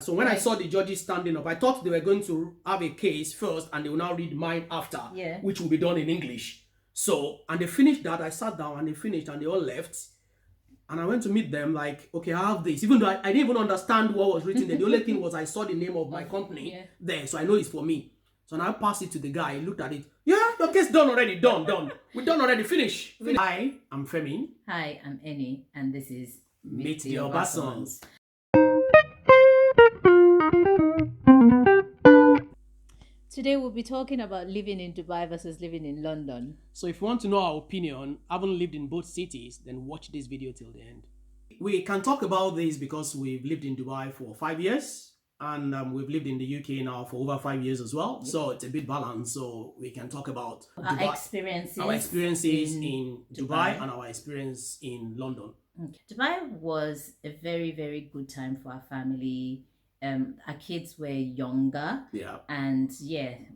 So when I saw the judges standing up, I thought they were going to have a case first and they will now read mine after, which will be done in English. So, and they finished that. I sat down and they finished and they all left. And I went to meet them like, okay, I have this. Even though I didn't even understand what was written there. The only thing was I saw the name of my company there. So I know it's for me. So now I passed it to the guy. He looked at it. Yeah, your case done already. Done. We're done already. Finish. Hi, I'm Femi. Hi, I'm Eni. And this is Meet the Obasanjos. Today we'll be talking about living in Dubai versus living in London. So if you want to know our opinion, haven't lived in both cities, then watch this video till the end. We can talk about this because we've lived in Dubai for 5 years and we've lived in the UK now for over 5 years as well. So it's a bit balanced. So we can talk about our experiences in Dubai and our experience in London. Dubai was a very, very good time for our family. Our kids were younger, and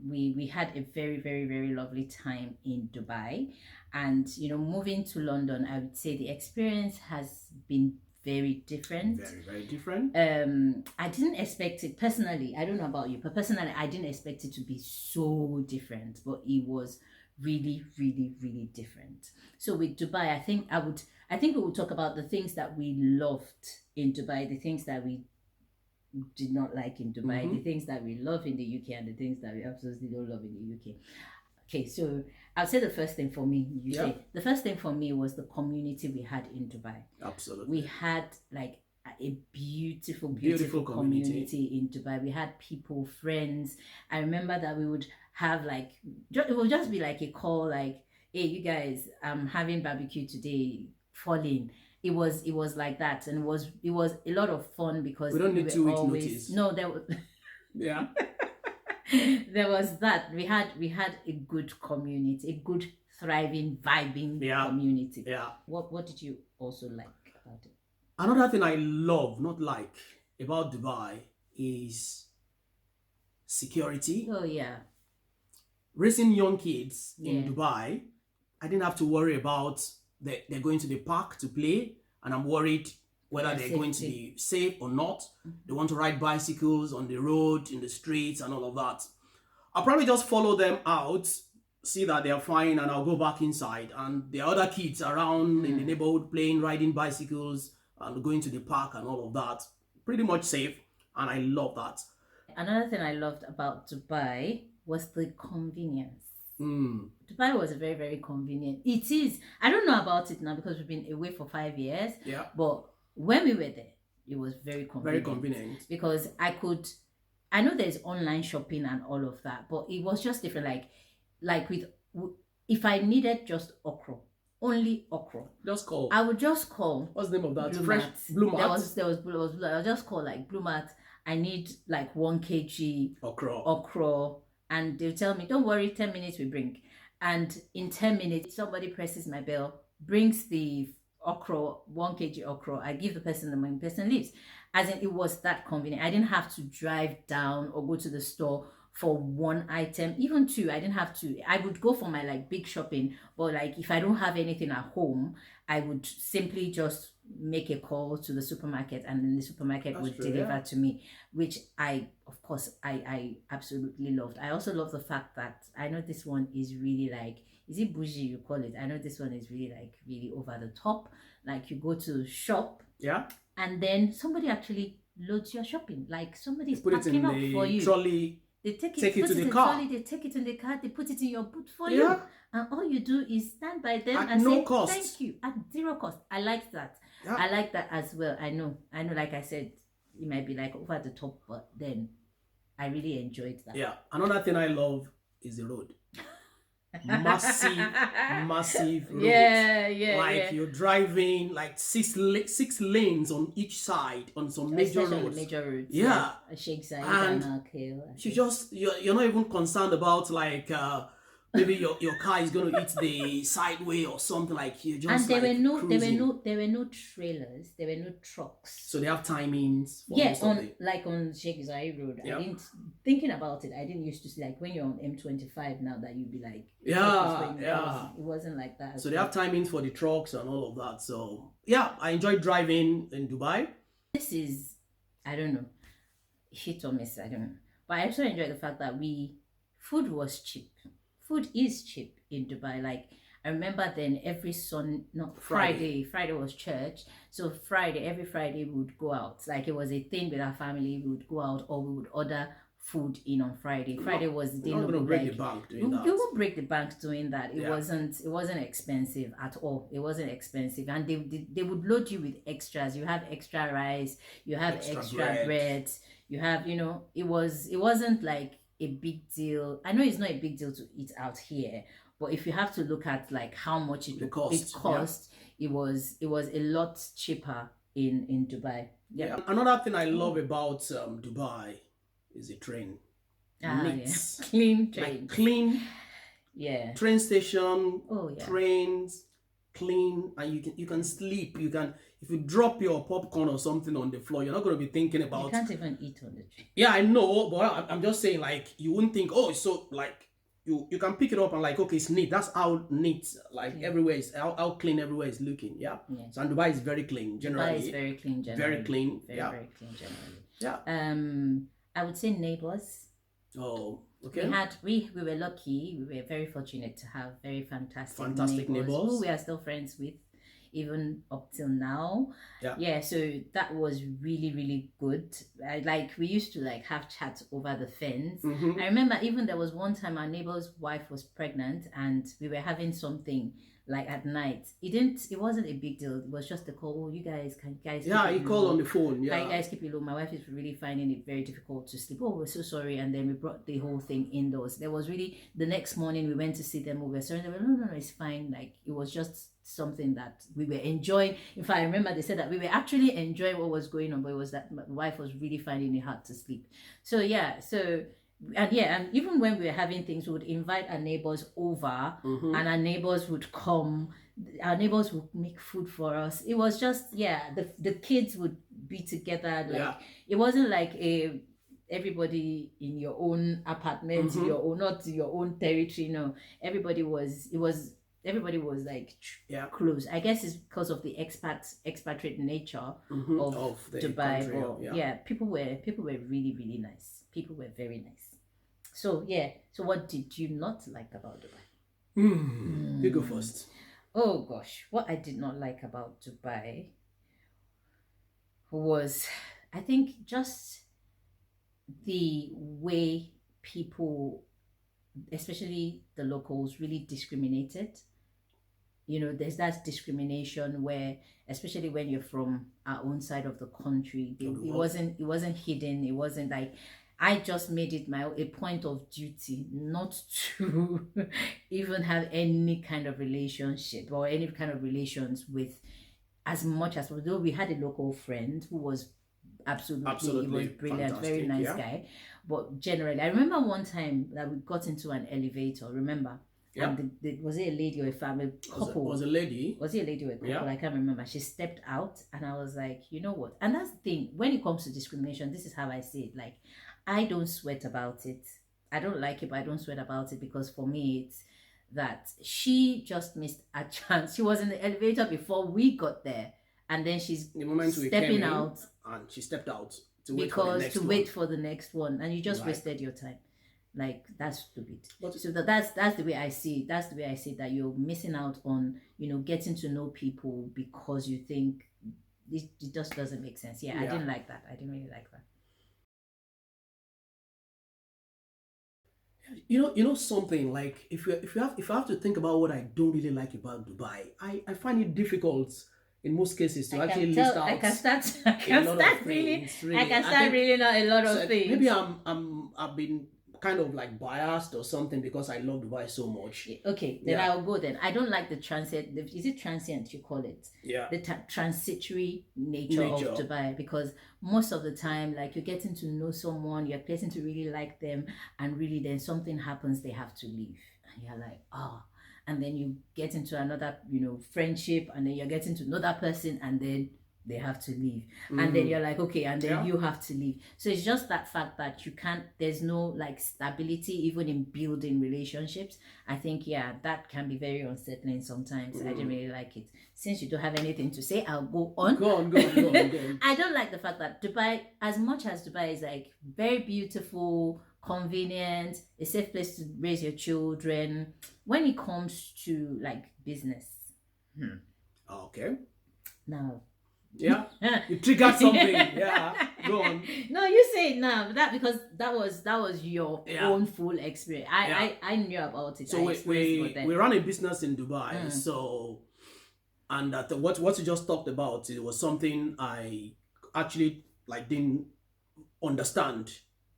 we had a very, very, very lovely time in Dubai. And moving to London, I would say the experience has been very different. Very, very different. I didn't expect it personally. I don't know about you, but personally, I didn't expect it to be so different. But it was really, really, really different. So with Dubai, I think we will talk about the things that we loved in Dubai, the things that we did not like in Dubai, the things that we love in the UK, and the things that we absolutely don't love in the UK. Okay, so I'll say the first thing for me, the first thing for me was the community we had in Dubai. Absolutely. We had like a beautiful community in Dubai. We had people, friends. I remember that we would have like, it would just be like a call like, hey, you guys, I'm having barbecue today, fall in. It was like that, and it was a lot of fun because we don't need 2 weeks notice. No, there was there was that. We had a good community, a good thriving, vibing community. What did you also like about it? Another thing I love, not like, about Dubai is security. Oh yeah. Raising young kids in Dubai, I didn't have to worry about they're going to the park to play, and I'm worried whether they're going to be safe or not. They want to ride bicycles on the road, in the streets, and all of that. I'll probably just follow them out, see that they're fine, and I'll go back inside. And there are other kids around in the neighborhood playing, riding bicycles, and going to the park and all of that. Pretty much safe, and I love that. Another thing I loved about Dubai was the convenience. Dubai was very, very convenient. It is. I don't know about it now because we've been away for 5 years. Yeah. But when we were there, it was very convenient. Very convenient. Because I know there's online shopping and all of that, but it was just different. Like if I needed just okra, only okra. Just call. I would just call. What's the name of that? Blue Mat. There was I'll just call like Blue Mat. I need like 1 kg okra. And they'll tell me, don't worry, 10 minutes we bring. And in 10 minutes, somebody presses my bell, brings the okra, 1 kg okra. I give the person the money, the person leaves. As in, it was that convenient. I didn't have to drive down or go to the store for 1 item, even 2. I didn't have to. I would go for my like big shopping, but like if I don't have anything at home, I would simply just make a call to the supermarket, and then the supermarket would deliver to me, which I absolutely loved. I also love the fact that I know this one is really like, is it bougie you call it? I know this one is really like really over the top. Like you go to shop, and then somebody actually loads your shopping. Like somebody's packing up for you. Trolley. They take it to the car. They take it in the car. They put it in your boot for you, and all you do is stand by them and say thank you at 0 cost. I like that. I like that as well. I know. Like I said, it might be like over the top, but then I really enjoyed that. Yeah. Another thing I love is the road. Massive roads. Like you're driving like six lanes on each side on some major roads. Yeah. Sheikh Zayed and you're not even concerned about like maybe your car is going to hit the sideway or something. Like you just. And there were no trailers. There were no trucks. So they have timings. On Sheikh Zayed Road. I didn't thinking about it. I didn't used to see like when you're on M25 now that you'd be like. It wasn't like that. So they have timings for the trucks and all of that. So yeah, I enjoyed driving in Dubai. This is, I don't know. hit or miss, I don't know. But I also enjoyed the fact that food was cheap. Food is cheap in Dubai. Like I remember then every Friday was church. So every Friday we would go out. Like it was a thing with our family. We would go out or we would order food in on Friday. Friday was the day. You're not gonna break the bank doing that. You will break the bank doing that. It wasn't expensive at all. It wasn't expensive, and they would load you with extras. You have extra rice. You have extra bread. You have it wasn't like a big deal. I know it's not a big deal to eat out here, but if you have to look at like how much it cost, it was a lot cheaper in Dubai. Yeah. Another thing I love about Dubai is the train. Clean train. Like clean. Yeah. Train station. Oh yeah. Trains clean, and you can sleep. You can, if you drop your popcorn or something on the floor, you're not going to be thinking about. You can't even eat on the train. Yeah, I know, but I'm just saying, like, you wouldn't think, oh, so like you can pick it up and like, okay, it's neat. That's how neat, like everywhere is, how clean everywhere is looking. Yeah. So and Dubai is very clean generally. Dubai is very clean generally. Very clean. Very clean generally. Yeah. I would say neighbors. Oh, okay. We were lucky. We were very fortunate to have very fantastic neighbors who we are still friends with, even up till now. Yeah. So that was really, really good. We used to like have chats over the fence. I remember even there was one time our neighbor's wife was pregnant and we were having something like at night. It wasn't a big deal. It was just a call. Oh, you guys he called on the phone. Yeah, you guys keep it low. My wife is really finding it very difficult to sleep. Oh, we're so sorry. And then we brought the whole thing indoors. There was really, the next morning we went to see them. We were sorry. They were no, it's fine. Like it was just something that we were enjoying. In fact, I remember they said that we were actually enjoying what was going on, but it was that my wife was really finding it hard to sleep. So yeah, and even when we were having things, we would invite our neighbors over, and our neighbors would come. Our neighbors would make food for us. It was just the kids would be together. Like it wasn't like everybody in your own apartment, your own, not your own territory. No, everybody was like close. I guess it's because of the expatriate nature of Dubai. Country, people were really, really nice. People were very nice. So so what did you not like about Dubai? You go first. Oh gosh, what I did not like about Dubai was, I think, just the way people, especially the locals, really discriminated. There's that discrimination where, especially when you're from our own side of the country, it wasn't hidden. It wasn't like, I just made it a point of duty not to even have any kind of relationship or any kind of relations with, as much as, although we had a local friend who was absolutely he was brilliant, very nice guy. But generally, I remember one time that we got into an elevator, remember? Yeah. And was it a lady or a family couple? Was it a lady? Was it a lady or a couple? Yeah. I can't remember. She stepped out and I was like, you know what? And that's the thing, when it comes to discrimination, this is how I see it. Like, I don't sweat about it. I don't like it, but I don't sweat about it, because for me, it's that she just missed a chance. She was in the elevator before we got there, and then she's stepping out, and she stepped out to wait for the next one, and you just wasted your time. Like, that's stupid. So that's the way I see it. That's the way I see it, that you're missing out on getting to know people because you think it just doesn't make sense. I didn't like that. I didn't really like that. You know something, like if I have to think about what I don't really like about Dubai, I find it difficult in most cases to actually list out. I can start really not a lot of things. Maybe I've been kind of like biased or something because I love Dubai so much. Okay, then I'll go then. I don't like the transient. Is it transient you call it? Yeah. The transitory nature of Dubai, because most of the time, like, you're getting to know someone, you're getting to really like them, and really then something happens, they have to leave, and you're like, oh. And then you get into another, friendship, and then you're getting to know that person, and then they have to leave, and then you're like, okay, and then you have to leave. So it's just that fact that you can't, there's no like stability even in building relationships. I think that can be very unsettling sometimes. I didn't really like it. Since you don't have anything to say, I'll go on. Go on. I don't like the fact that Dubai, as much as Dubai is like very beautiful, convenient, a safe place to raise your children, when it comes to like business, okay, now you triggered something. Go on. No, you say it now. That because that was your own full experience. I knew about it. So we run a business in Dubai. So, and that what you just talked about, it was something I actually like didn't understand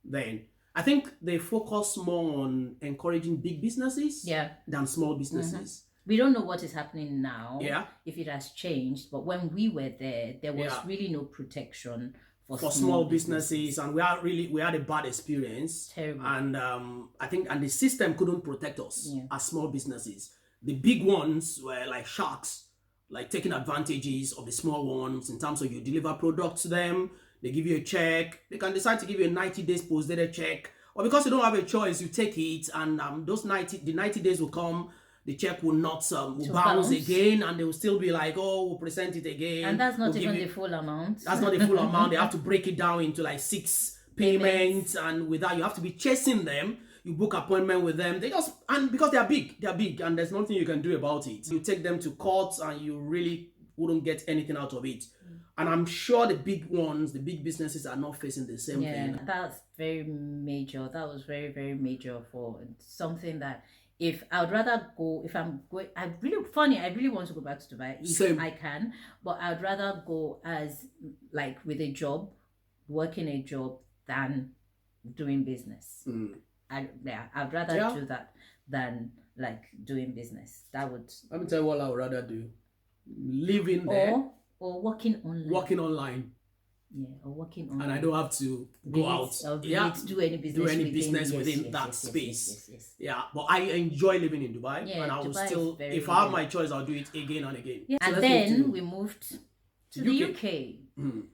then. I think they focus more on encouraging big businesses than small businesses. We don't know what is happening now, if it has changed, but when we were there was really no protection for small businesses, and we had a bad experience. Terrible. And I think the system couldn't protect us as small businesses. The big ones were like sharks, like taking advantages of the small ones in terms of you deliver products to them, they give you a check, they can decide to give you a 90 days post-dated check, or because you don't have a choice, you take it, and the 90 days will come. The check will not will bounce again, and they will still be like, oh, we'll present it again. And that's not even the full amount. That's not the full amount. They have to break it down into like 6 payments, and with that, you have to be chasing them. You book appointment with them. And because they're big, and there's nothing you can do about it. You take them to court, and you really wouldn't get anything out of it. And I'm sure the big ones, the big businesses are not facing the same thing. That's very major. That was very, very major for something that if I would rather go, if I'm going, I really want to go back to Dubai if I can, but I'd rather go as like with a job, working a job than doing business. I'd rather do that than like doing business. That would. Let me tell you what I would rather do: living there or working online. Working online. Yeah, or working online. And I don't have to go out. Do any business within that space. Yes. Yeah, but I enjoy living in Dubai, and I will still, if I have my choice, I'll do it again and again. Yeah. So and then we moved to the UK.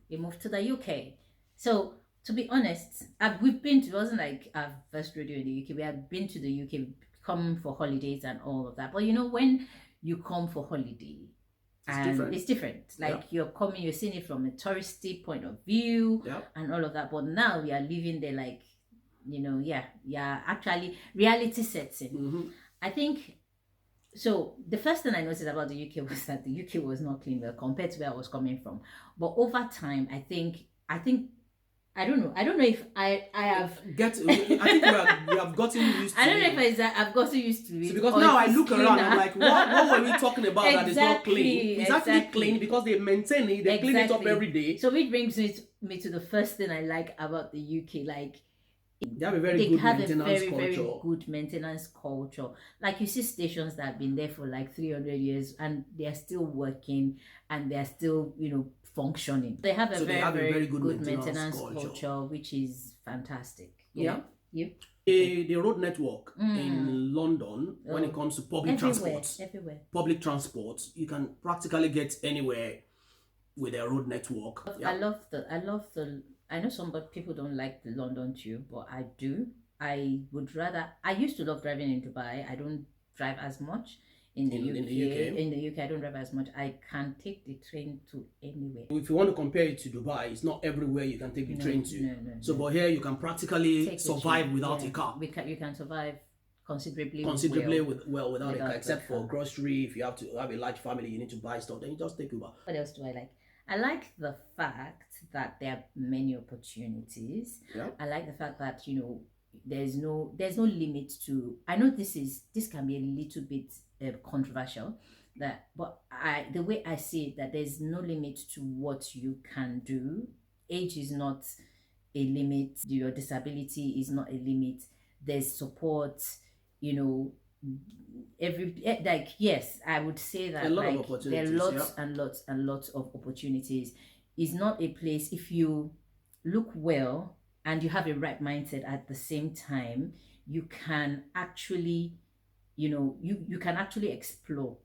We moved to the UK. So to be honest, we've been to, it wasn't like our first rodeo in the UK. We had been to the UK, come for holidays and all of that. But you know, when you come for holiday, it's different. Like you're coming, you're seeing it from a touristy point of view and all of that. But now we are living there, like, you know, actually reality sets in. I think so. The first thing I noticed about the UK was that the UK was not clean well compared to where I was coming from. But over time, I think I don't know if I have I think we have gotten used to it. I don't know if I've gotten used to it. So because now I look around, I'm like, what were we talking about that is not clean? It's actually clean because they maintain it, they clean it up every day. So which brings me to the first thing I like about the UK, like they have a very good maintenance culture. Very good maintenance culture. Like you see stations that have been there for like 300 years and they are still working and they are still, you know, functioning. They have a very good maintenance culture, which is fantastic. The road network in London, when it comes to public transport, you can practically get anywhere with a road network. I love the. I know some people don't like the London tube, but I do. I used to love driving in Dubai. I don't drive as much. In the UK, I don't drive as much. I can take the train to anywhere. If you want to compare it to Dubai, it's not everywhere you can take the train to. But here you can practically survive without a car. You can survive considerably without a car, except for grocery. If you have to have a large family, you need to buy stuff. Then you just take Uber. What else do I like? I like the fact that there are many opportunities. I like the fact that, you know, there's no limit to. I know this can be a little bit controversial, but the way I see it, that there's no limit to what you can do. Age is not a limit. Your disability is not a limit. There's support. You know, yes, I would say that there are lots and lots and lots of opportunities. It's not a place, if you look well and you have a right mindset at the same time, you can actually, you know, you can actually explore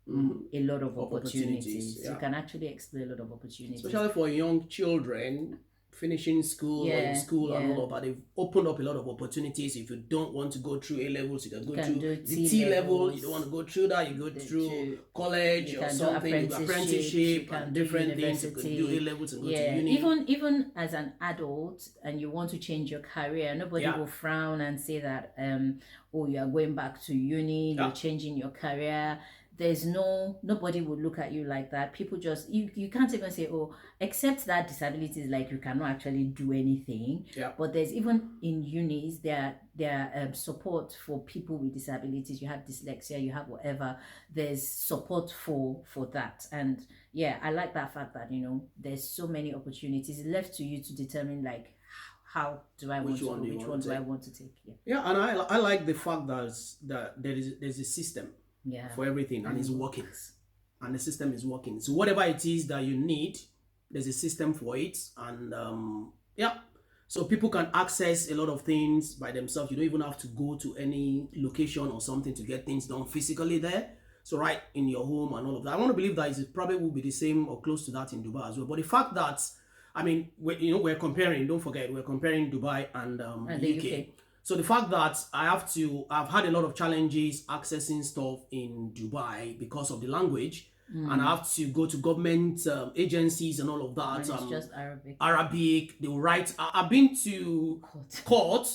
a lot of opportunities. You can actually explore a lot of opportunities. Especially for young children finishing school or in school and all of that. They've opened up a lot of opportunities. If you don't want to go through A levels, you can go through the T level. You don't want to go through that, you go through college or something, apprenticeship and different things. You can do A levels and go to uni. Even as an adult and you want to change your career, nobody will frown and say that oh, you are going back to uni, you're changing your career. There's nobody would look at you like that. People just, you can't even say, oh, except that disability is like you cannot actually do anything. But there's even in unis, there are support for people with disabilities. You have dyslexia, you have whatever. There's support for that. And yeah, I like that fact that, there's so many opportunities. It's left to you to determine like, how do I want to go? Which one do I want to take? Yeah, and I like the fact that there's a system. For everything, and it's working, and the system is working. So whatever it is that you need, there's a system for it, and so people can access a lot of things by themselves. You don't even have to go to any location or something to get things done physically there. So right in your home and all of that. I want to believe that it probably will be the same or close to that in Dubai as well. But the fact that, I mean, we're comparing. Don't forget, we're comparing Dubai and the UK. So the fact that I've had a lot of challenges accessing stuff in Dubai because of the language, and I have to go to government agencies and all of that. And it's just Arabic. Arabic, they will write. I've been to court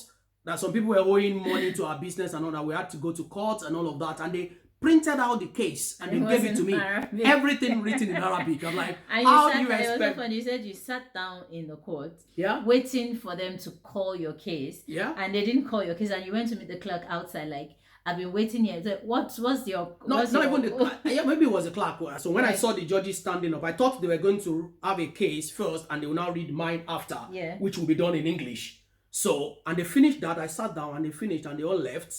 that some people were owing money to our business and all that. We had to go to court and all of that, and they printed out the case and they gave it to me. Arabic. Everything written in Arabic. I'm like, how do you expect? It was so funny. You said you sat down in the court, waiting for them to call your case, and they didn't call your case, and you went to meet the clerk outside, like, I've been waiting here. So what's your? Not even the clerk. Yeah, maybe it was a clerk. So when I saw the judges standing up, I thought they were going to have a case first, and they will now read mine after, which will be done in English. So, and they finished that. I sat down, and they finished, and they all left.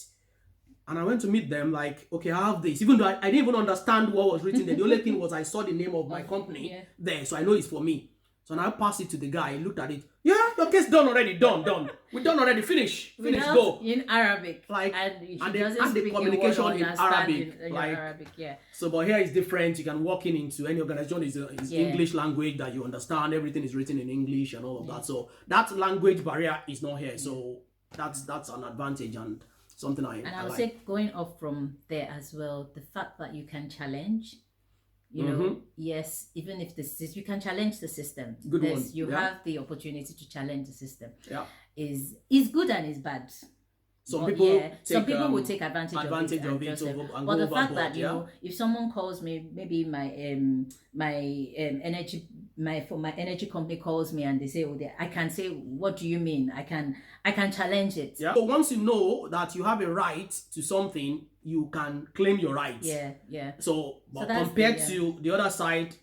And I went to meet them like, okay, I have this. Even though I didn't even understand what was written there. The only thing was I saw the name of my company there. So I know it's for me. So now I passed it to the guy. He looked at it. Yeah, your case done already. Done. We're done already. Finish, go. In Arabic. Like, and the communication in Arabic. Arabic, So, but here it's different. You can walk into any organization. It's English language that you understand. Everything is written in English and all of that. So that language barrier is not here. So that's an advantage and something I would like. say going off from there as well, the fact that you can challenge, know, yes, even if you can challenge the system. You have the opportunity to challenge the system. Is good and is bad. Some people will take advantage of it. But the fact that if someone calls me, maybe my energy company calls me and they say, I can say, what do you mean? I can challenge it. So once you know that you have a right to something, you can claim your rights. So compared to the other side,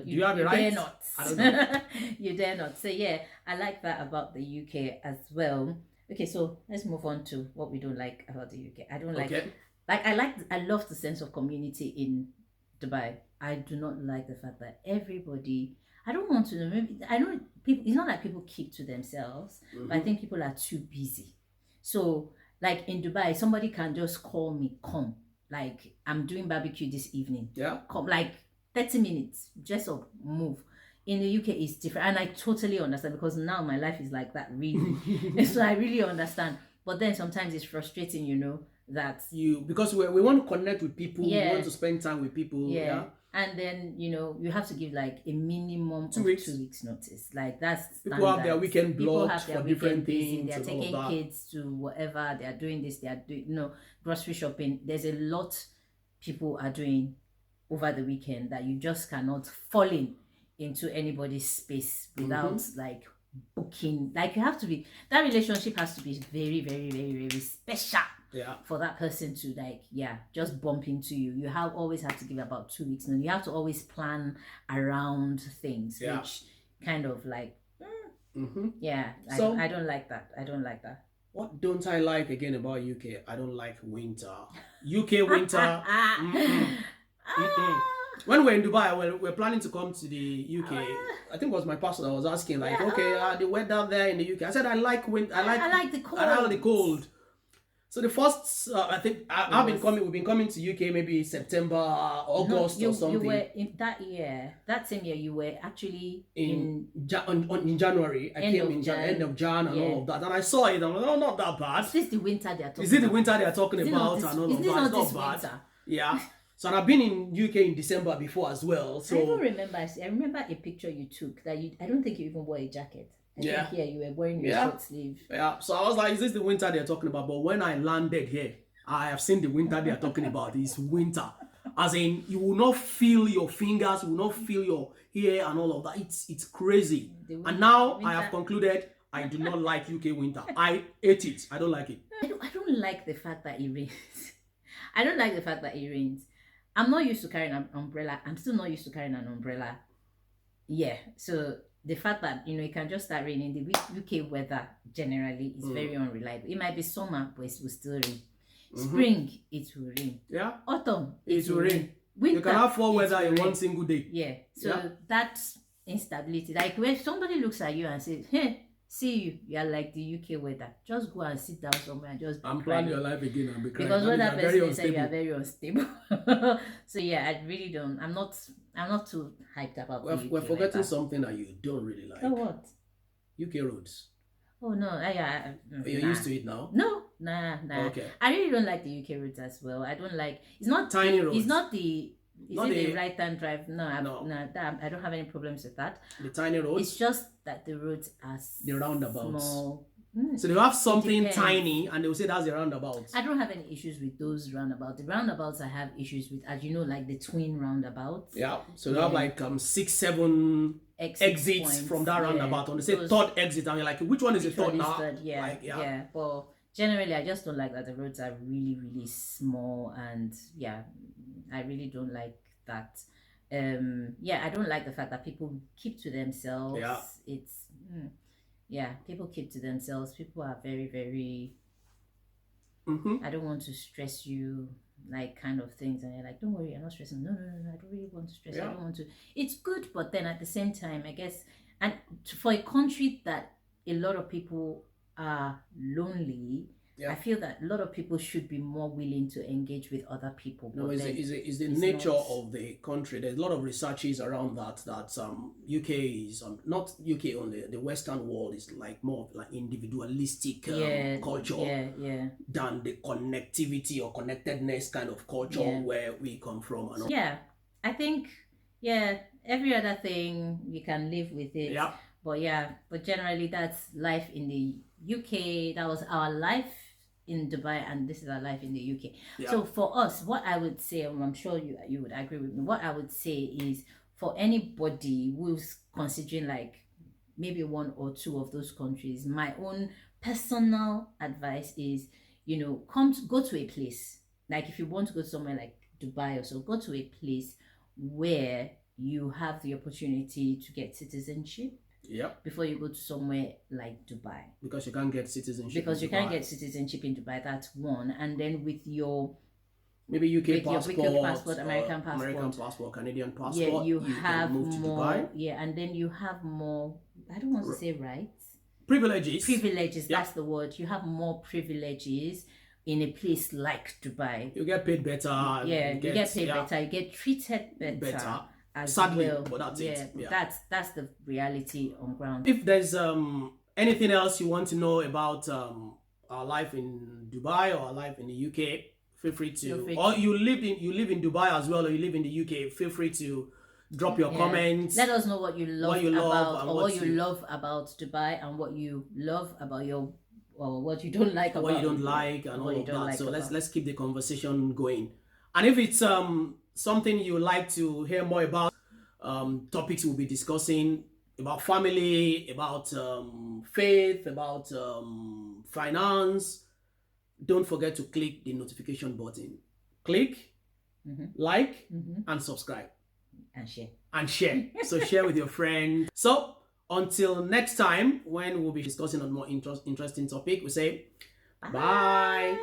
you have a right? Dare not. I don't know. You dare not. So I like that about the UK as well. Okay, so let's move on to what we don't like about the UK. I don't like I love the sense of community in Dubai. I do not like the fact that everybody, I don't want to know, maybe I know people, it's not like people keep to themselves, but I think people are too busy. So like in Dubai, somebody can just call me, come, like I'm doing barbecue this evening. Come, like 30 minutes, just move. In the UK, it's different, and I totally understand because now my life is like that, really. So I really understand. But then sometimes it's frustrating, that because we want to connect with people, we want to spend time with people. And then you have to give like a minimum of 2 weeks notice. Like that's standard. People have their weekend blocks for different things. They're taking kids to whatever. They are doing this. They are doing grocery shopping. There's a lot people are doing over the weekend that you just cannot fall into anybody's space without like booking. Like you have to be, that relationship has to be very, very, very, very special for that person to just bump into you. You always have to give about 2 weeks, and you have to always plan around things, which kind of like I don't like that. What don't I like again about UK? I don't like winter. UK winter. When we're in Dubai, we're planning to come to the UK. I think it was my pastor that was asking, the weather there in the UK. I said I like winter. I like the cold. I like the cold. So the first, I think we've been coming to UK maybe September, August or something. You were in that year, that same year. You were actually in January. I came in end of Jan and all of that, and I saw it. I'm like, oh, not that bad. Is this the winter they are talking about? Is it the winter they are talking about and all of that? It's not bad. Yeah. So and I've been in UK in December before as well. So I even remember. I remember a picture you took that I don't think you even wore a jacket. I think here you were wearing your short sleeve. Yeah. So I was like, is this the winter they're talking about? But when I landed here, I have seen the winter they are talking about. It's winter. As in, you will not feel your fingers, you will not feel your hair and all of that. It's crazy. And now I have concluded I do not like UK winter. I hate it. I don't like it. I don't like the fact that it rains. I don't like the fact that it rains. I'm not used to carrying an umbrella. I'm still not used to carrying an umbrella. Yeah. So the fact that it can just start raining, the UK weather generally is very unreliable. It might be summer, but it will still rain. Spring, it will rain. Yeah. Autumn, it will rain. Winter, you can have 4 weather in one single day. Yeah. So that's instability. Like when somebody looks at you and says, "Hey, see you are like the UK weather. Just go and sit down somewhere and just plan your life again and be crying." Because what that person is saying, you are very unstable. So yeah, I really don't. I'm not too hyped about. We're forgetting something that you don't really like. Oh, what? UK roads. Oh no, you're used to it now. No, nah. Okay. I really don't like the UK roads as well. I don't like. It's not tiny roads. It's not the. The right-hand drive? No, I don't have any problems with that. The tiny roads. It's just that the roads are the roundabouts. Small. So they have something tiny, and they will say that's the roundabouts. I don't have any issues with those roundabouts. The roundabouts I have issues with, as you know, like the twin roundabouts. Yeah. So they have like 6, 7 exits points from that roundabout. And they say third exit, and you're like, which one is the third now? Yeah. But generally, I just don't like that the roads are really, really small, and I really don't like that. I don't like the fact that people keep to themselves. People keep to themselves. People are very, very I don't want to stress you, like, kind of things, and you're like, don't worry, I'm not stressing. No, I don't really want to stress. I don't want to. It's good, but then at the same time, I guess, and for a country that a lot of people are lonely, I feel that a lot of people should be more willing to engage with other people. No, it's the nature of the country. There's a lot of researches around that UK is not UK only. The Western world is like more like individualistic culture than the connectivity or connectedness kind of culture where we come from. I think every other thing you can live with it. But generally that's life in the UK. That was our life in Dubai, and this is our life in the UK. So for us, what I would say, and I'm sure you would agree with me, what I would say is, for anybody who's considering like maybe 1 or 2 of those countries, my own personal advice is, go to a place. Like if you want to go somewhere like Dubai or so, go to a place where you have the opportunity to get citizenship. Before you go to somewhere like Dubai, because you can't get citizenship. Because you can't get citizenship in Dubai. That's one. And then with your maybe UK passport, American passport, Canadian passport, you have move more. To Dubai. And then you have more. I don't want to say rights. Privileges. That's the word. You have more privileges in a place like Dubai. You get paid better. You get paid better. You get treated better. Sadly, but that's it. That's the reality on ground. If there's anything else you want to know about our life in Dubai or our life in the UK, feel free to. Or you live in Dubai as well, or you live in the UK, feel free to drop your comments. Let us know what you love what you love about Dubai, and what you love about what you don't like about what you don't like, and all of that. So let's keep the conversation going. And if it's something you would like to hear more about, topics we'll be discussing about family, about faith, about finance, don't forget to click the notification button. Click, like, and subscribe. And share. So share with your friends. So until next time, when we'll be discussing on more interesting topic, we say bye.